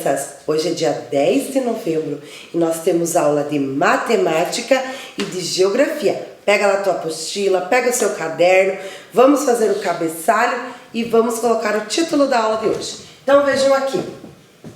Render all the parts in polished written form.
crianças! Hoje é dia 10 de novembro e nós temos aula de matemática e de geografia. Pega lá a tua apostila, pega o seu caderno, vamos fazer o cabeçalho e vamos colocar o título da aula de hoje. Então vejam aqui,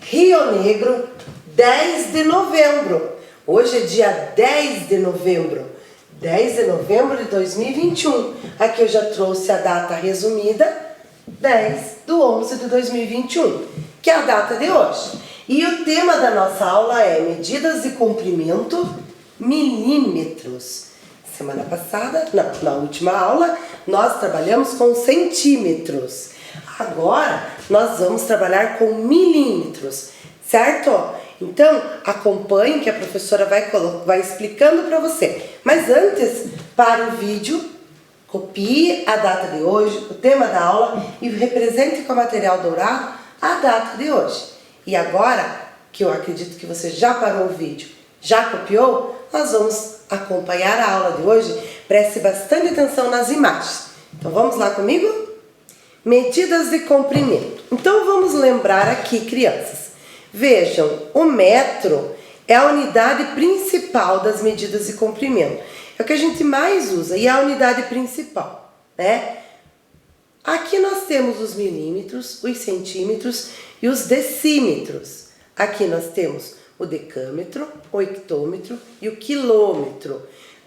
Rio Negro, 10 de novembro. Hoje é dia 10 de novembro. 10 de novembro de 2021. Aqui eu já trouxe a data resumida, 10/11 de 2021, que é a data de hoje. E o tema da nossa aula é medidas de comprimento milímetros. Semana passada, na última aula, nós trabalhamos com centímetros. Agora, nós vamos trabalhar com milímetros, certo? Então, acompanhe que a professora vai explicando para você. Mas antes, para o vídeo, copie a data de hoje, o tema da aula e represente com material dourado a data de hoje. E agora, que eu acredito que você já parou o vídeo, já copiou, nós vamos acompanhar a aula de hoje. Preste bastante atenção nas imagens. Então vamos lá comigo? Medidas de comprimento. Então vamos lembrar aqui, crianças. Vejam, o metro é a unidade principal das medidas de comprimento. É o que a gente mais usa e é a unidade principal, né? Aqui nós temos os milímetros, os centímetros e os decímetros. Aqui nós temos o decâmetro, o hectômetro e o quilômetro.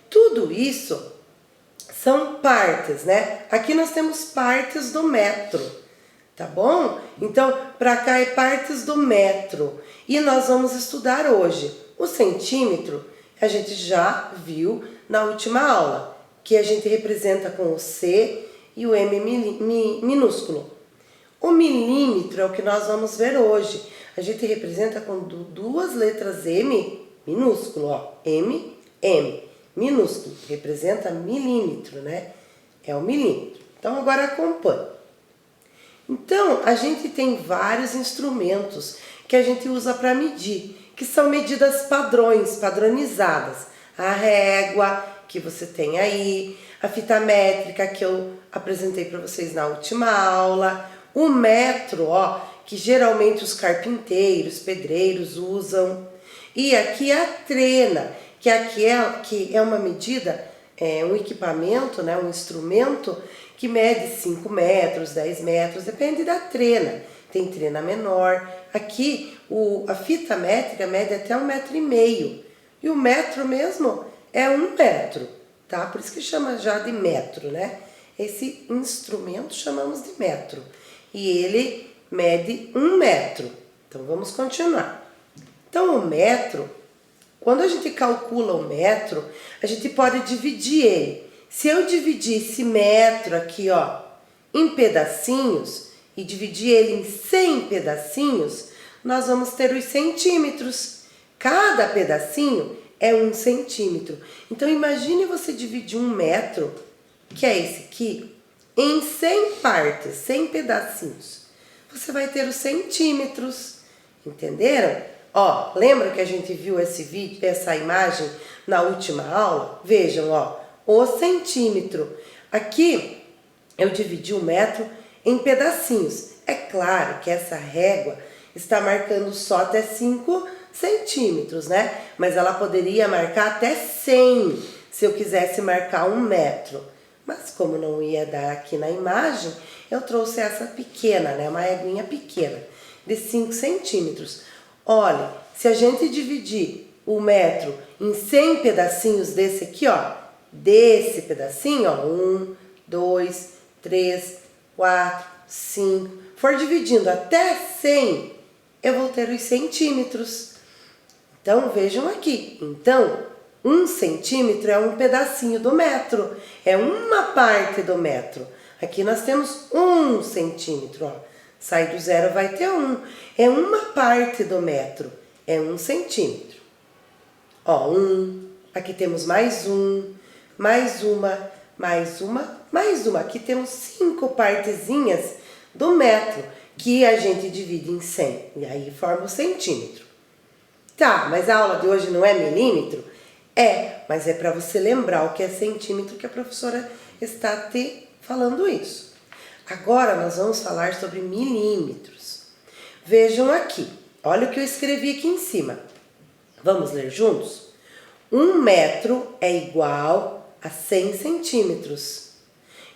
Tudo isso são partes, né? Aqui nós temos partes do metro, tá bom? Então, para cá é partes do metro. E nós vamos estudar hoje o centímetro. A gente já viu na última aula, que a gente representa com o C e o M minúsculo. O milímetro é o que nós vamos ver hoje. A gente representa com duas letras M minúsculo, ó, M, minúsculo, representa milímetro, né? É o milímetro. Então, agora acompanhe. Então, a gente tem vários instrumentos que a gente usa para medir, que são medidas padrões, padronizadas. A régua, que você tem aí, a fita métrica, que eu apresentei para vocês na última aula, o metro, ó, que geralmente os carpinteiros, pedreiros usam, e aqui a trena, que aqui é uma medida, um equipamento, né, um instrumento que mede 5 metros, 10 metros, depende da trena. Tem trena menor. Aqui a fita métrica mede até 1,5 metro. E o metro mesmo é 1 metro, tá? Por isso que chama já de metro, né? Esse instrumento chamamos de metro. E ele mede 1 metro. Então vamos continuar. Então o metro, quando a gente calcula o metro, a gente pode dividir ele. Se eu dividir esse metro aqui, ó, em pedacinhos e dividir ele em 100 pedacinhos, nós vamos ter os centímetros. Cada pedacinho é 1 centímetro. Então imagine você dividir 1 metro, que é esse aqui, em 100 partes, 100 pedacinhos. Você vai ter os centímetros. Entenderam? Ó, lembra que a gente viu esse vídeo, essa imagem na última aula? Vejam, ó, o centímetro. Aqui eu dividi 1 metro em pedacinhos. É claro que essa régua está marcando só até 5 centímetros, né? Mas ela poderia marcar até 100, se eu quisesse marcar 1 metro. Mas como não ia dar aqui na imagem, eu trouxe essa pequena, né? Uma réguinha pequena, de 5 centímetros. Olha, se a gente dividir o metro em 100 pedacinhos desse aqui, ó, desse pedacinho, ó, 1, 2, 3, 4, 5, for dividindo até 100, eu vou ter os centímetros. Então, vejam aqui. Então, 1 centímetro é um pedacinho do metro, é uma parte do metro. Aqui nós temos 1 centímetro, ó. Sai do zero, vai ter 1. É uma parte do metro, é 1 centímetro. Ó, 1. Aqui temos mais 1, mais uma, mais uma, mais uma. Aqui temos 5 partezinhas do metro, que a gente divide em 100. E aí forma o centímetro. Tá, mas a aula de hoje não é milímetro? É, mas é para você lembrar o que é centímetro, que a professora está te falando isso. Agora nós vamos falar sobre milímetros. Vejam aqui, Olha o que eu escrevi aqui em cima. Vamos ler juntos? 1 metro é igual a 100 centímetros,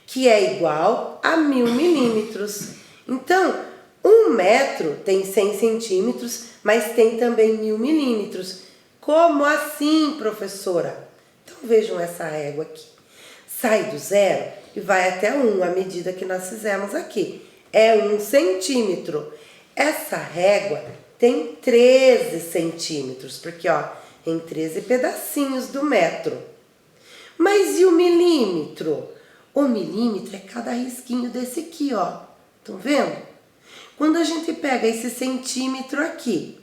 que é igual a 1000 milímetros. Então, 1 metro tem 100 centímetros, mas tem também 1000 milímetros. Como assim, professora? Então, vejam essa régua aqui. Sai do 0 e vai até 1, a medida que nós fizemos aqui. É 1 centímetro. Essa régua tem 13 centímetros, porque ó, em 13 pedacinhos do metro. Mas e o milímetro? O milímetro é cada risquinho desse aqui, ó. Estão vendo? Quando a gente pega esse centímetro aqui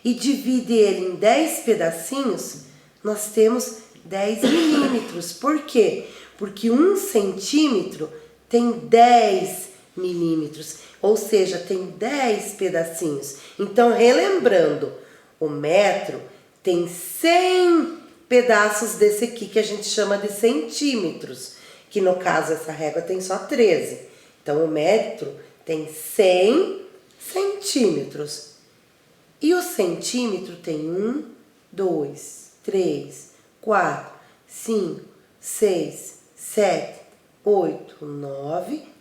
e divide ele em 10 pedacinhos, nós temos 10 milímetros. Por quê? Porque 1 centímetro tem 10 milímetros, ou seja, tem 10 pedacinhos. Então, relembrando, o metro tem 100 pedaços desse aqui que a gente chama de centímetros, que no caso essa régua tem só 13. Então, o metro tem 100 centímetros. E o centímetro tem 1, 2, 3, 4, 5, 6, 7, 8, 9,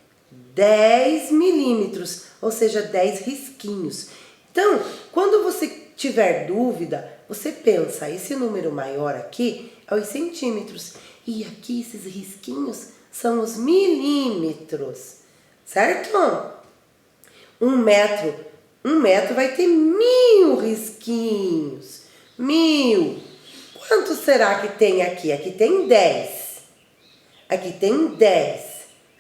10 milímetros, ou seja, 10 risquinhos. Então, quando você tiver dúvida, você pensa, esse número maior aqui é os centímetros, e aqui esses risquinhos são os milímetros, certo? 1 metro vai ter 1000 risquinhos. 1000. Quanto será que tem aqui? Aqui tem 10. Aqui tem 10.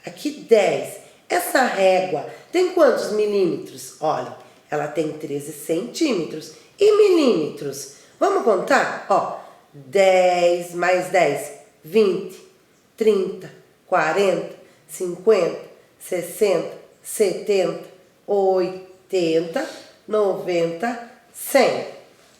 Aqui 10. Essa régua tem quantos milímetros? Olha, ela tem 13 centímetros. E milímetros? Vamos contar? Ó, 10 mais 10, 20, 30, 40, 50, 60, 70, 80, 90, 100,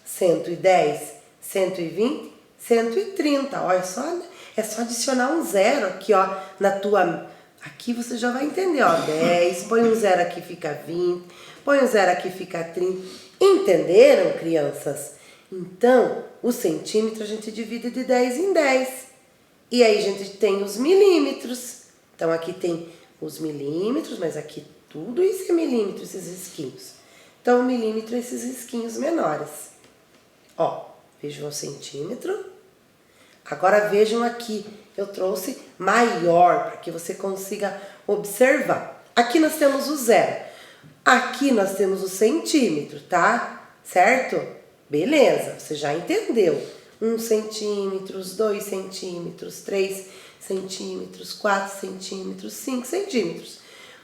110, 120, 130. Olha só, é só adicionar um zero aqui, ó, na tua... Aqui você já vai entender, ó, 10, põe um zero aqui, fica 20, põe um zero aqui, fica 30. Entenderam, crianças? Então, o centímetro a gente divide de 10 em 10. E aí a gente tem os milímetros. Então, aqui tem os milímetros, mas aqui tudo isso é milímetros, esses risquinhos. Então, o milímetro é esses risquinhos menores. Ó, vejam o centímetro. Agora vejam aqui, eu trouxe maior, para que você consiga observar. Aqui nós temos o zero. Aqui nós temos o centímetro, tá? Certo? Beleza, você já entendeu. 1 centímetro, 2 centímetros, 3 centímetros, 4 centímetros, 5 centímetros.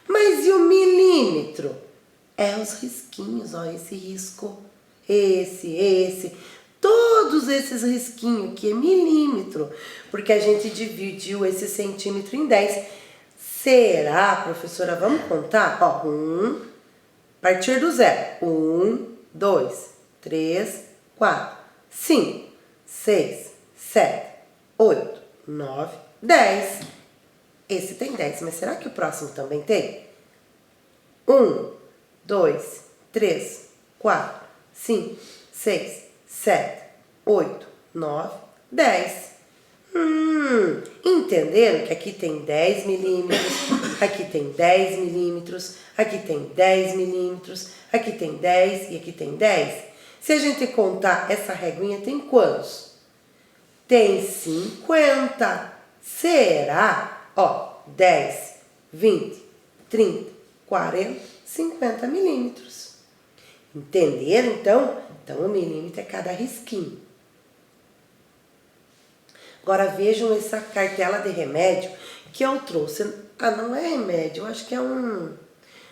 Mas e o milímetro? É os risquinhos, ó, esse risco, esse. Todos esses risquinhos aqui é milímetro, porque a gente dividiu esse centímetro em 10. Será, professora? Vamos contar? Ó, a partir do zero. 1, 2, 3, 4, 5, 6, 7, 8, 9, 10. Esse tem 10, mas será que o próximo também tem? 1, 2, 3, 4, 5, 6, 7, 8, 9, 10. Entenderam que aqui tem 10 milímetros, aqui tem 10 milímetros, aqui tem 10 milímetros, aqui tem 10 e aqui tem 10? Se a gente contar, essa reguinha tem quantos? Tem 50. Será? Ó, 10, 20, 30, 40, 50 milímetros. Entenderam, então? Então, o milímetro é cada risquinho. Agora, vejam essa cartela de remédio que eu trouxe. Ah, não é remédio, eu acho que é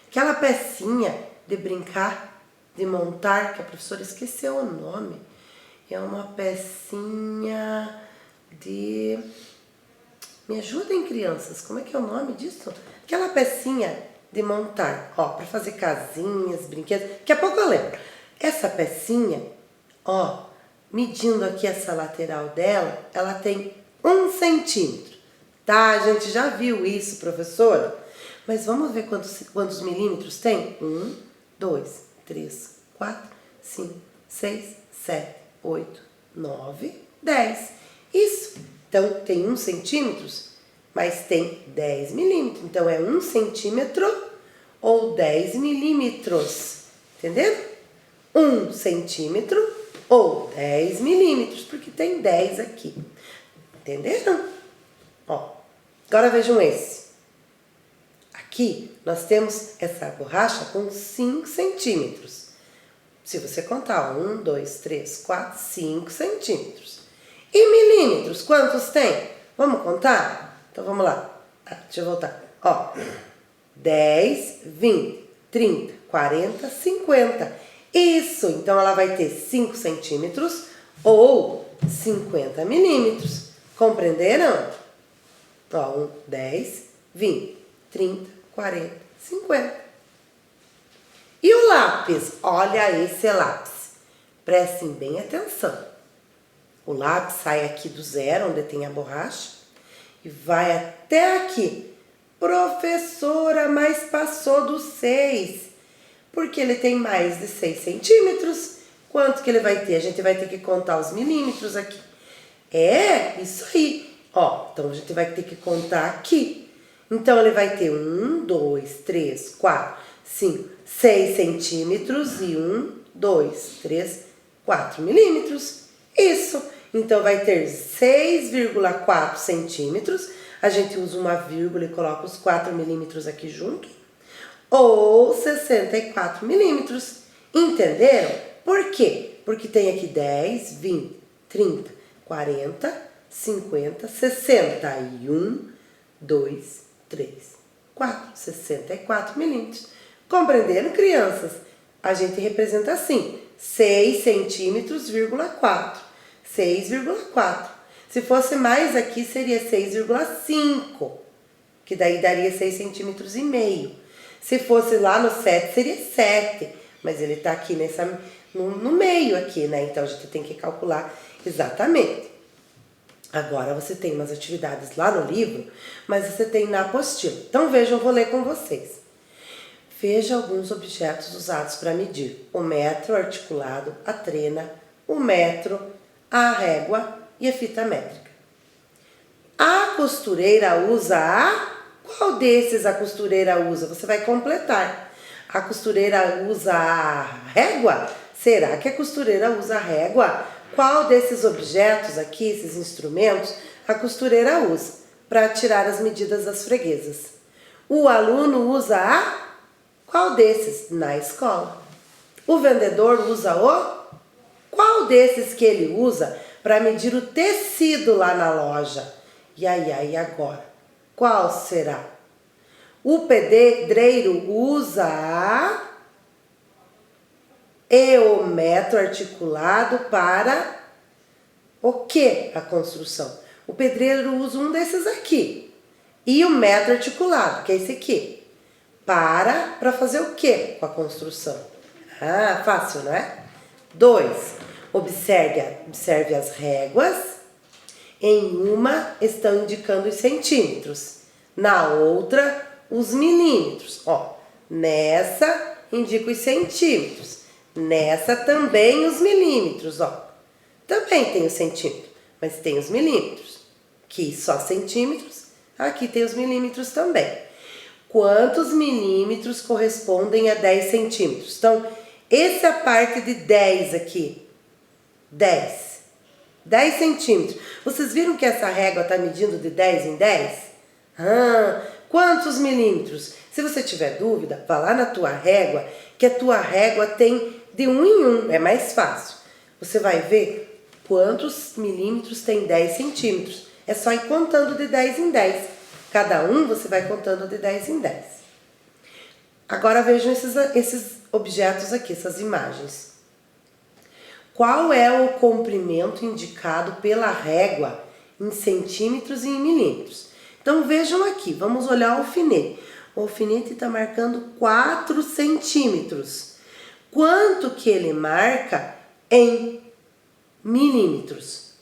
aquela pecinha de brincar, de montar, que a professora esqueceu o nome. É uma pecinha de... Me ajudem, crianças, como é que é o nome disso? Aquela pecinha de montar, ó, para fazer casinhas, brinquedos. Daqui a pouco eu lembro. Essa pecinha, ó, medindo aqui essa lateral dela, ela tem 1 centímetro. Tá, a gente já viu isso, professora? Mas vamos ver quantos milímetros tem? 1, 2, 3, 4, 5, 6, 7, 8, 9, 10. Isso. Então, tem 1 centímetro, mas tem 10 milímetros. Então, é 1 centímetro ou 10 milímetros. Entenderam? 1 centímetro ou 10 milímetros, porque tem 10 aqui. Entenderam? Ó, agora vejam esse. Aqui nós temos essa borracha com 5 centímetros. Se você contar, 1, 2, 3, 4, 5 centímetros. E milímetros, quantos tem? Vamos contar? Então vamos lá. Deixa eu voltar. Ó, 10, 20, 30, 40, 50. Isso, então ela vai ter 5 centímetros ou 50 milímetros. Compreenderam? Ó, 10, 20, 30, 40, 50. E o lápis? Olha esse lápis. Prestem bem atenção. O lápis sai aqui do zero, onde tem a borracha, e vai até aqui. Professora, mas passou dos 6. Porque ele tem mais de 6 centímetros. Quanto que ele vai ter? A gente vai ter que contar os milímetros aqui. É, isso aí. Ó, então a gente vai ter que contar aqui. Então ele vai ter 1, 2, 3, 4, 5, 6 centímetros e 1, 2, 3, 4 milímetros. Isso. Então vai ter 6,4 centímetros. A gente usa uma vírgula e coloca os 4 milímetros aqui junto. Ou 64 milímetros. Entenderam? Por quê? Porque tem aqui 10, 20, 30, 40, 50, 61, 2, 3, 4, 64 milímetros. Compreenderam, crianças? A gente representa assim, 6 centímetros, 4. 6,4. Se fosse mais aqui, seria 6,5, que daí daria 6 centímetros e meio. Se fosse lá no 7, seria 7, mas ele tá aqui no meio aqui, né? Então, a gente tem que calcular exatamente. Agora, você tem umas atividades lá no livro, mas você tem na apostila. Então, vejam, eu vou ler com vocês. Veja alguns objetos usados para medir. O metro articulado, a trena, o metro, a régua e a fita métrica. A costureira usa a... Qual desses a costureira usa? Você vai completar. A costureira usa a régua? Será que a costureira usa a régua? Qual desses objetos aqui, esses instrumentos, a costureira usa para tirar as medidas das freguesas? O aluno usa a... Qual desses? Na escola. O vendedor usa o... Qual desses que ele usa para medir o tecido lá na loja? E aí, agora? Qual será? O pedreiro usa a... E o metro articulado para o que? A construção. O pedreiro usa um desses aqui. E o metro articulado, que é esse aqui. Para fazer o que com a construção? Ah, fácil, não é? 2. Observe as réguas. Em uma estão indicando os centímetros. Na outra, os milímetros. Ó, nessa indica os centímetros. Nessa também os milímetros, ó. Também tem os centímetros, mas tem os milímetros. Aqui só centímetros, aqui tem os milímetros também. Quantos milímetros correspondem a 10 centímetros? Então, essa é a parte de 10 aqui. 10. 10 centímetros. Vocês viram que essa régua está medindo de 10 em 10? Quantos milímetros? Se você tiver dúvida, vá lá na tua régua, que a tua régua tem de 1 em 1, é mais fácil. Você vai ver quantos milímetros tem 10 centímetros. É só ir contando de 10 em 10. Cada um você vai contando de 10 em 10. Agora vejam esses objetos aqui, essas imagens. Qual é o comprimento indicado pela régua em centímetros e em milímetros? Então vejam aqui, vamos olhar o alfinete. O alfinete está marcando 4 centímetros. Quanto que ele marca em milímetros?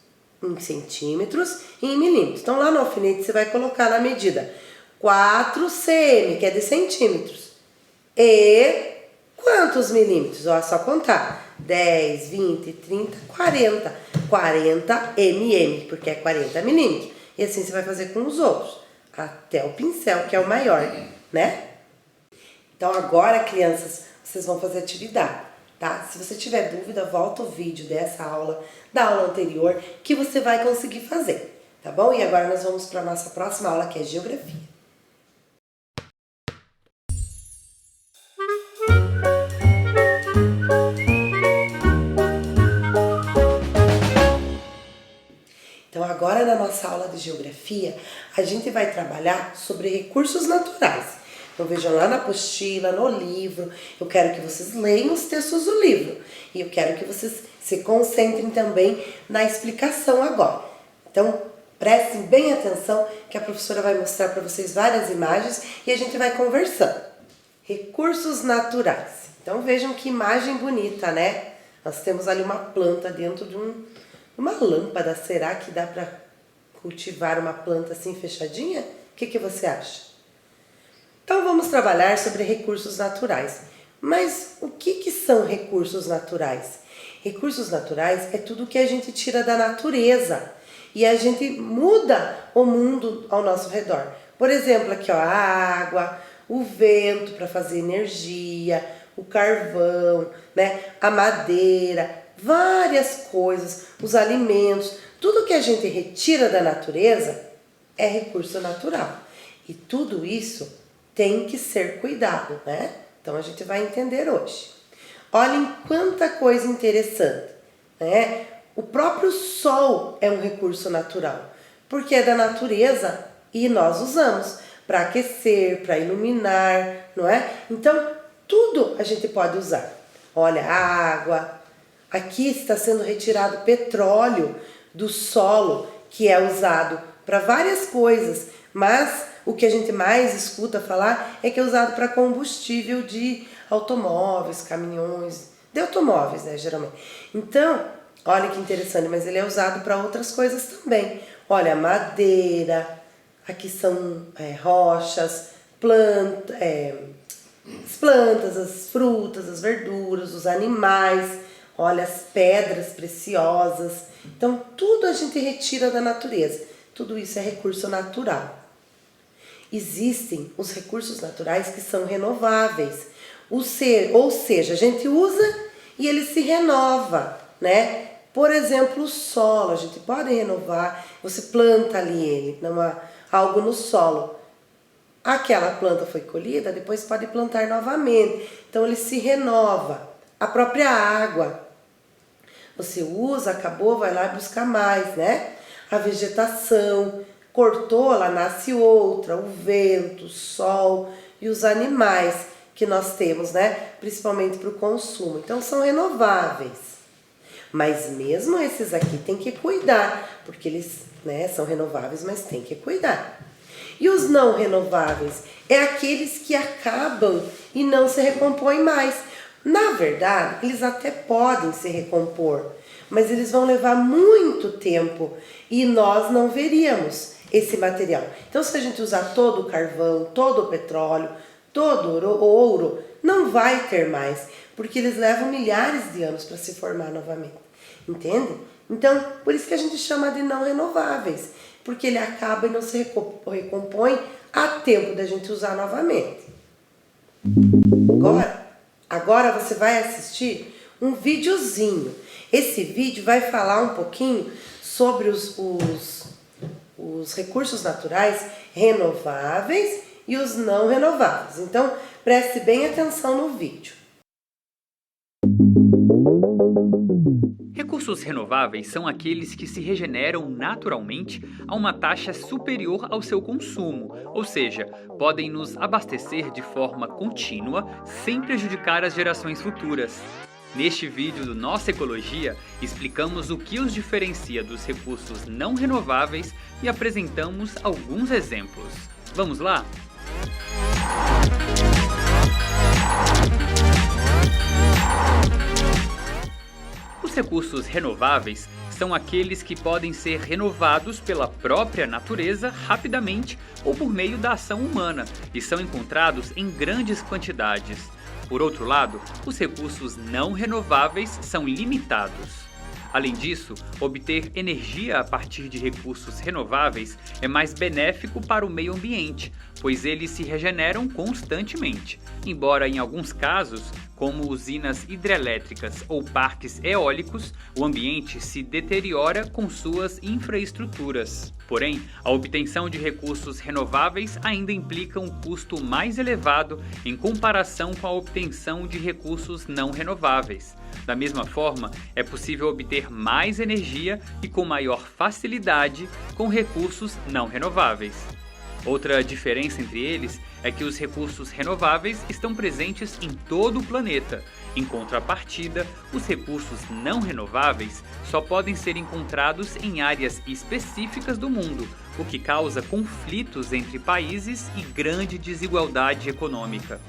Em centímetros e em milímetros. Então lá no alfinete você vai colocar na medida 4 cm, que é de centímetros. E quantos milímetros? Ó, é só contar. 10, 20, 30, 40. 40 mm, porque é 40 milímetros. E assim você vai fazer com os outros, até o pincel, que é o maior, né? Então agora, crianças, vocês vão fazer atividade, tá? Se você tiver dúvida, volta o vídeo dessa aula, da aula anterior, que você vai conseguir fazer, tá bom? E agora nós vamos para a nossa próxima aula, que é Geografia. Então agora na nossa aula de Geografia, a gente vai trabalhar sobre recursos naturais. Então vejam lá na apostila, no livro, eu quero que vocês leiam os textos do livro. E eu quero que vocês se concentrem também na explicação agora. Então prestem bem atenção que a professora vai mostrar para vocês várias imagens e a gente vai conversando. Recursos naturais. Então vejam que imagem bonita, né? Nós temos ali uma planta dentro de uma lâmpada. Será que dá para cultivar uma planta assim fechadinha? O que você acha? Então vamos trabalhar sobre recursos naturais. Mas o que são recursos naturais? Recursos naturais é tudo que a gente tira da natureza e a gente muda o mundo ao nosso redor. Por exemplo, aqui ó, a água, o vento para fazer energia, o carvão, né, a madeira, várias coisas, os alimentos, tudo que a gente retira da natureza é recurso natural. E tudo isso tem que ser cuidado, né? Então a gente vai entender hoje. Olhem quanta coisa interessante, né? O próprio sol é um recurso natural, porque é da natureza e nós usamos para aquecer, para iluminar, não é? Então tudo a gente pode usar. Olha, a água. Aqui está sendo retirado petróleo do solo, que é usado para várias coisas, mas o que a gente mais escuta falar é que é usado para combustível de automóveis, caminhões, de automóveis, né, geralmente. Então, olha que interessante, mas ele é usado para outras coisas também. Olha, madeira, aqui são rochas, as plantas, as frutas, as verduras, os animais, olha, as pedras preciosas. Então, tudo a gente retira da natureza. Tudo isso é recurso natural. Existem os recursos naturais que são renováveis. Ou seja, a gente usa e ele se renova, né? Por exemplo, o solo, a gente pode renovar. Você planta ali algo no solo. Aquela planta foi colhida, depois pode plantar novamente. Então, ele se renova. A própria água. Você usa, acabou, vai lá buscar mais, né? A vegetação, cortou, ela nasce outra, o vento, o sol e os animais que nós temos, né? Principalmente para o consumo. Então, são renováveis. Mas mesmo esses aqui tem que cuidar, porque eles, né, são renováveis, mas tem que cuidar. E os não renováveis? É aqueles que acabam e não se recompõem mais. Na verdade, eles até podem se recompor, mas eles vão levar muito tempo e nós não veríamos esse material. Então, se a gente usar todo o carvão, todo o petróleo, todo o ouro, não vai ter mais, porque eles levam milhares de anos para se formar novamente. Entende? Então, por isso que a gente chama de não renováveis, porque ele acaba e não se recompõe a tempo da gente usar novamente. Agora você vai assistir um videozinho. Esse vídeo vai falar um pouquinho sobre os recursos naturais renováveis e os não renováveis. Então, preste bem atenção no vídeo. Recursos renováveis são aqueles que se regeneram naturalmente a uma taxa superior ao seu consumo, ou seja, podem nos abastecer de forma contínua sem prejudicar as gerações futuras. Neste vídeo do Nossa Ecologia, explicamos o que os diferencia dos recursos não renováveis e apresentamos alguns exemplos. Vamos lá? Os recursos renováveis são aqueles que podem ser renovados pela própria natureza rapidamente ou por meio da ação humana e são encontrados em grandes quantidades. Por outro lado, os recursos não renováveis são limitados. Além disso, obter energia a partir de recursos renováveis é mais benéfico para o meio ambiente, pois eles se regeneram constantemente, embora em alguns casos, como usinas hidrelétricas ou parques eólicos, o ambiente se deteriora com suas infraestruturas. Porém, a obtenção de recursos renováveis ainda implica um custo mais elevado em comparação com a obtenção de recursos não renováveis. Da mesma forma, é possível obter mais energia e com maior facilidade com recursos não renováveis. Outra diferença entre eles é que os recursos renováveis estão presentes em todo o planeta. Em contrapartida, os recursos não renováveis só podem ser encontrados em áreas específicas do mundo, o que causa conflitos entre países e grande desigualdade econômica.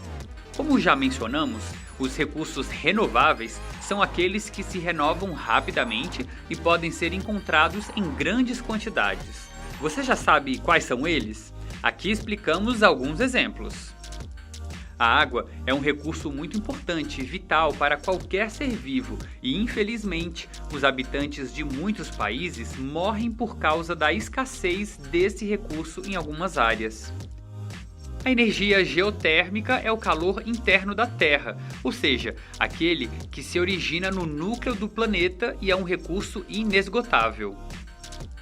Como já mencionamos, os recursos renováveis são aqueles que se renovam rapidamente e podem ser encontrados em grandes quantidades. Você já sabe quais são eles? Aqui explicamos alguns exemplos. A água é um recurso muito importante e vital para qualquer ser vivo e, infelizmente, os habitantes de muitos países morrem por causa da escassez desse recurso em algumas áreas. A energia geotérmica é o calor interno da Terra, ou seja, aquele que se origina no núcleo do planeta e é um recurso inesgotável.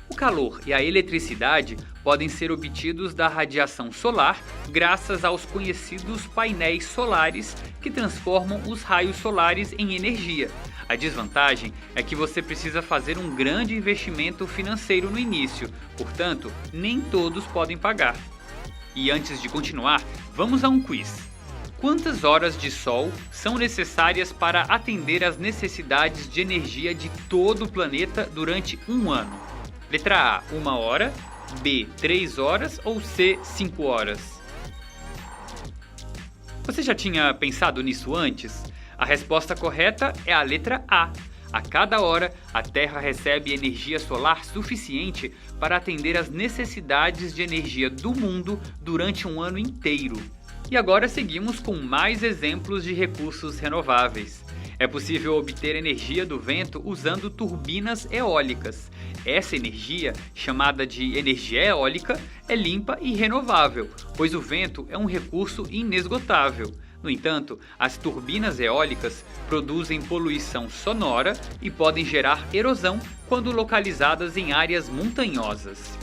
O calor e a eletricidade podem ser obtidos da radiação solar graças aos conhecidos painéis solares que transformam os raios solares em energia. A desvantagem é que você precisa fazer um grande investimento financeiro no início, portanto, nem todos podem pagar. E antes de continuar, vamos a um quiz. Quantas horas de sol são necessárias para atender às necessidades de energia de todo o planeta durante um ano? Letra A, 1 hora, B, 3 horas ou C, 5 horas? Você já tinha pensado nisso antes? A resposta correta é a letra A. A cada hora, a Terra recebe energia solar suficiente para atender às necessidades de energia do mundo durante um ano inteiro. E agora seguimos com mais exemplos de recursos renováveis. É possível obter energia do vento usando turbinas eólicas. Essa energia, chamada de energia eólica, é limpa e renovável, pois o vento é um recurso inesgotável. No entanto, as turbinas eólicas produzem poluição sonora e podem gerar erosão quando localizadas em áreas montanhosas.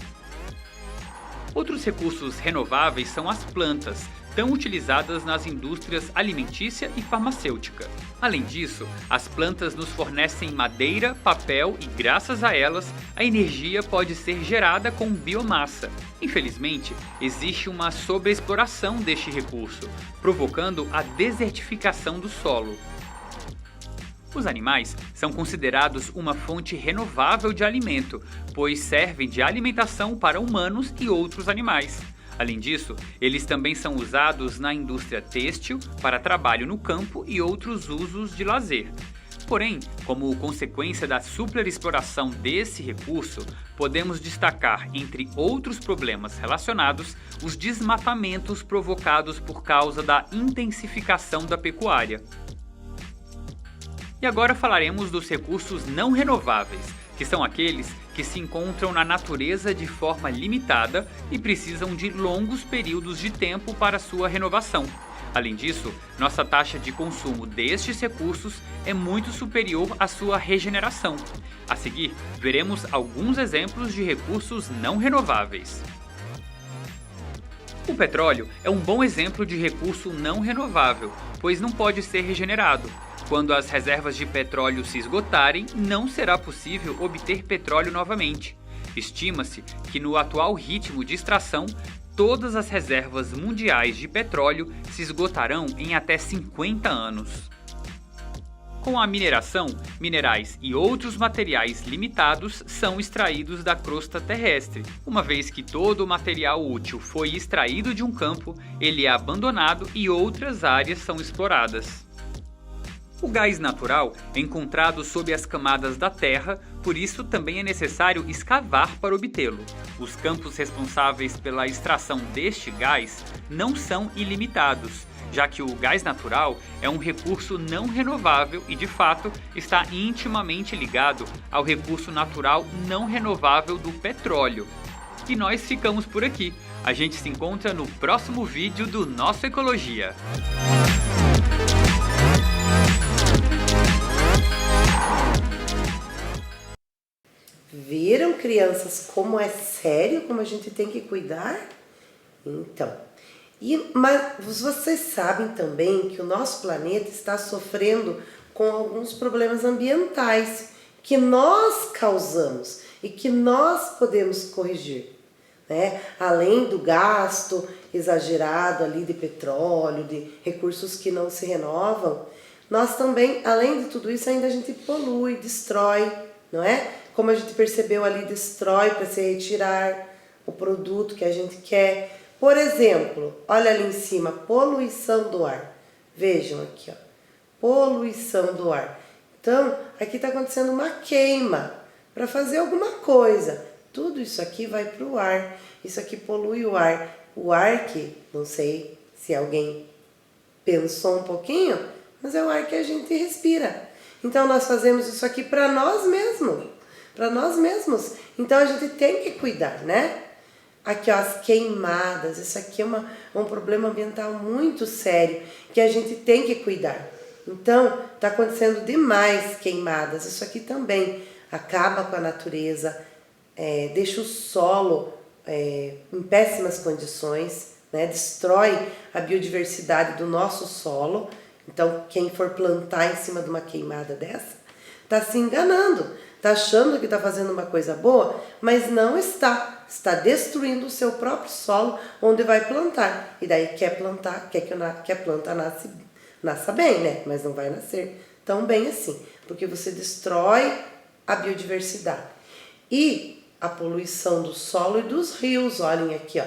Outros recursos renováveis são as plantas, tão utilizadas nas indústrias alimentícia e farmacêutica. Além disso, as plantas nos fornecem madeira, papel e, graças a elas, a energia pode ser gerada com biomassa. Infelizmente, existe uma sobreexploração deste recurso, provocando a desertificação do solo. Os animais são considerados uma fonte renovável de alimento, pois servem de alimentação para humanos e outros animais. Além disso, eles também são usados na indústria têxtil, para trabalho no campo e outros usos de lazer. Porém, como consequência da superexploração desse recurso, podemos destacar, entre outros problemas relacionados, os desmatamentos provocados por causa da intensificação da pecuária. E agora falaremos dos recursos não renováveis, que são aqueles que se encontram na natureza de forma limitada e precisam de longos períodos de tempo para sua renovação. Além disso, nossa taxa de consumo destes recursos é muito superior à sua regeneração. A seguir, veremos alguns exemplos de recursos não renováveis. O petróleo é um bom exemplo de recurso não renovável, pois não pode ser regenerado. Quando as reservas de petróleo se esgotarem, não será possível obter petróleo novamente. Estima-se que no atual ritmo de extração, todas as reservas mundiais de petróleo se esgotarão em até 50 anos. Com a mineração, minerais e outros materiais limitados são extraídos da crosta terrestre. Uma vez que todo o material útil foi extraído de um campo, ele é abandonado e outras áreas são exploradas. O gás natural é encontrado sob as camadas da terra, por isso também é necessário escavar para obtê-lo. Os campos responsáveis pela extração deste gás não são ilimitados, já que o gás natural é um recurso não renovável e, de fato, está intimamente ligado ao recurso natural não renovável do petróleo. E nós ficamos por aqui. A gente se encontra no próximo vídeo do Nosso Ecologia. Viram, crianças, como é sério, como a gente tem que cuidar? Então, mas vocês sabem também que o nosso planeta está sofrendo com alguns problemas ambientais que nós causamos e que nós podemos corrigir, né? Além do gasto exagerado ali de petróleo, de recursos que não se renovam, nós também, além de tudo isso, ainda a gente polui, destrói, não é? Como a gente percebeu ali, destrói para se retirar o produto que a gente quer. Por exemplo, olha ali em cima, poluição do ar. Vejam aqui, ó, poluição do ar. Então, aqui está acontecendo uma queima para fazer alguma coisa. Tudo isso aqui vai para o ar. Isso aqui polui o ar. O ar que, não sei se alguém pensou um pouquinho, mas é o ar que a gente respira. Então, nós fazemos isso aqui para nós mesmos. Para nós mesmos. Então, a gente tem que cuidar, né? Aqui, ó, as queimadas, isso aqui é um problema ambiental muito sério, que a gente tem que cuidar. Então, está acontecendo demais queimadas, isso aqui também acaba com a natureza, deixa o solo em péssimas condições, né? Destrói a biodiversidade do nosso solo. Então, quem for plantar em cima de uma queimada dessa, está se enganando, está achando que está fazendo uma coisa boa, mas não está. Está destruindo o seu próprio solo onde vai plantar. E daí quer plantar, quer que a planta nasça bem, né? Mas não vai nascer tão bem assim, porque você destrói a biodiversidade. E a poluição do solo e dos rios, olhem aqui, ó.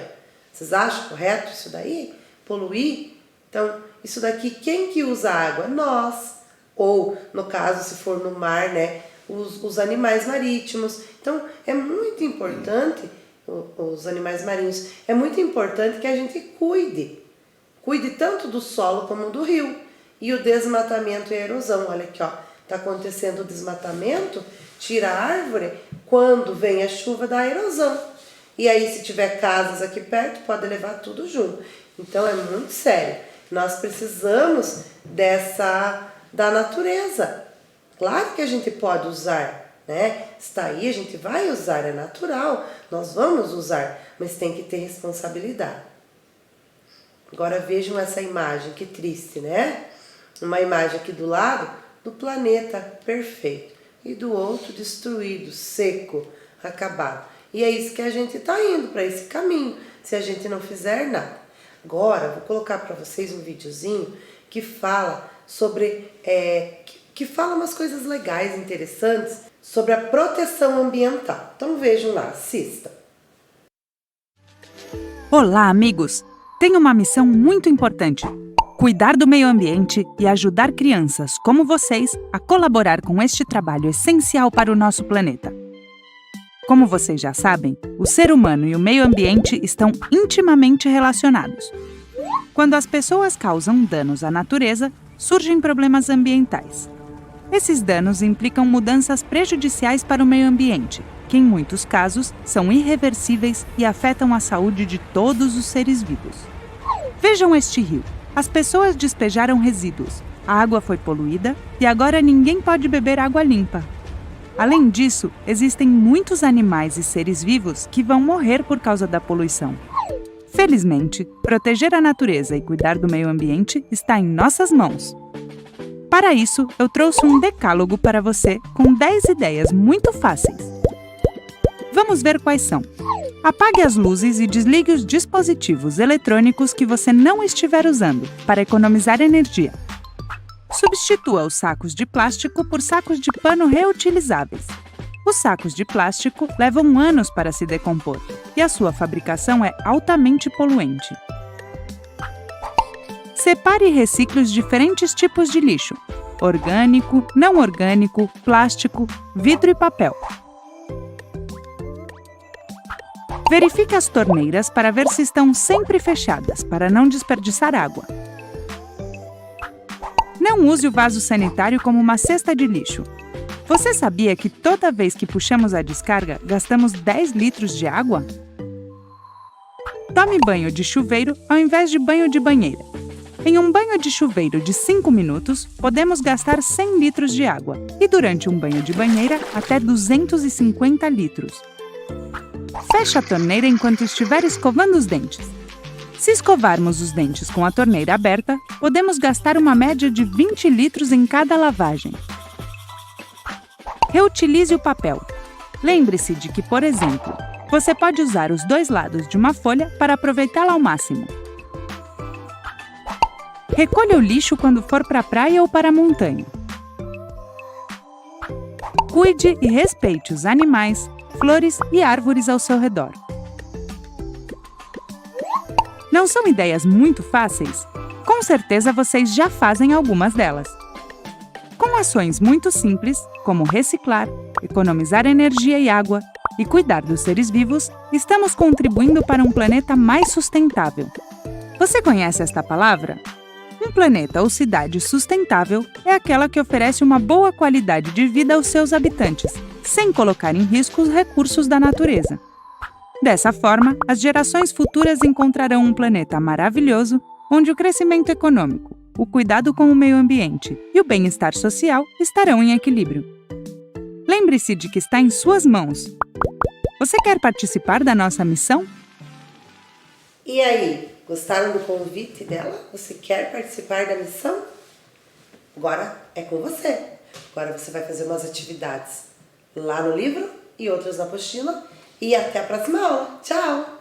Vocês acham correto isso daí? Poluir? Então, isso daqui, quem que usa água? Nós. Ou, no caso, se for no mar, né? Os animais marítimos. Então, é muito importante, os animais marinhos, é muito importante que a gente cuide tanto do solo como do rio. E o desmatamento e a erosão, olha aqui, ó, tá acontecendo o desmatamento, tira a árvore, quando vem a chuva dá erosão. E aí, se tiver casas aqui perto, pode levar tudo junto. Então, é muito sério. Nós precisamos da natureza. Claro que a gente pode usar, né? Está aí, a gente vai usar, é natural, nós vamos usar, mas tem que ter responsabilidade. Agora vejam essa imagem, que triste, né? Uma imagem aqui do lado do planeta perfeito e do outro destruído, seco, acabado. E é isso que a gente está indo, para esse caminho, se a gente não fizer nada. Agora, vou colocar para vocês um videozinho que fala sobre... que fala umas coisas legais, interessantes, sobre a proteção ambiental. Então vejam lá, assistam. Olá, amigos! Tenho uma missão muito importante: cuidar do meio ambiente e ajudar crianças como vocês a colaborar com este trabalho essencial para o nosso planeta. Como vocês já sabem, o ser humano e o meio ambiente estão intimamente relacionados. Quando as pessoas causam danos à natureza, surgem problemas ambientais. Esses danos implicam mudanças prejudiciais para o meio ambiente, que em muitos casos são irreversíveis e afetam a saúde de todos os seres vivos. Vejam este rio. As pessoas despejaram resíduos, a água foi poluída e agora ninguém pode beber água limpa. Além disso, existem muitos animais e seres vivos que vão morrer por causa da poluição. Felizmente, proteger a natureza e cuidar do meio ambiente está em nossas mãos. Para isso, eu trouxe um decálogo para você com 10 ideias muito fáceis. Vamos ver quais são. Apague as luzes e desligue os dispositivos eletrônicos que você não estiver usando, para economizar energia. Substitua os sacos de plástico por sacos de pano reutilizáveis. Os sacos de plástico levam anos para se decompor e a sua fabricação é altamente poluente. Separe e recicle os diferentes tipos de lixo: orgânico, não orgânico, plástico, vidro e papel. Verifique as torneiras para ver se estão sempre fechadas, para não desperdiçar água. Não use o vaso sanitário como uma cesta de lixo. Você sabia que toda vez que puxamos a descarga, gastamos 10 litros de água? Tome banho de chuveiro ao invés de banho de banheira. Em um banho de chuveiro de 5 minutos, podemos gastar 100 litros de água e durante um banho de banheira, até 250 litros. Feche a torneira enquanto estiver escovando os dentes. Se escovarmos os dentes com a torneira aberta, podemos gastar uma média de 20 litros em cada lavagem. Reutilize o papel. Lembre-se de que, por exemplo, você pode usar os 2 lados de uma folha para aproveitá-la ao máximo. Recolha o lixo quando for para a praia ou para a montanha. Cuide e respeite os animais, flores e árvores ao seu redor. Não são ideias muito fáceis? Com certeza vocês já fazem algumas delas. Com ações muito simples, como reciclar, economizar energia e água e cuidar dos seres vivos, estamos contribuindo para um planeta mais sustentável. Você conhece esta palavra? Um planeta ou cidade sustentável é aquela que oferece uma boa qualidade de vida aos seus habitantes, sem colocar em risco os recursos da natureza. Dessa forma, as gerações futuras encontrarão um planeta maravilhoso, onde o crescimento econômico, o cuidado com o meio ambiente e o bem-estar social estarão em equilíbrio. Lembre-se de que está em suas mãos. Você quer participar da nossa missão? E aí, gostaram do convite dela? Você quer participar da missão? Agora é com você. Agora você vai fazer umas atividades lá no livro e outras na apostila. E até a próxima aula. Tchau!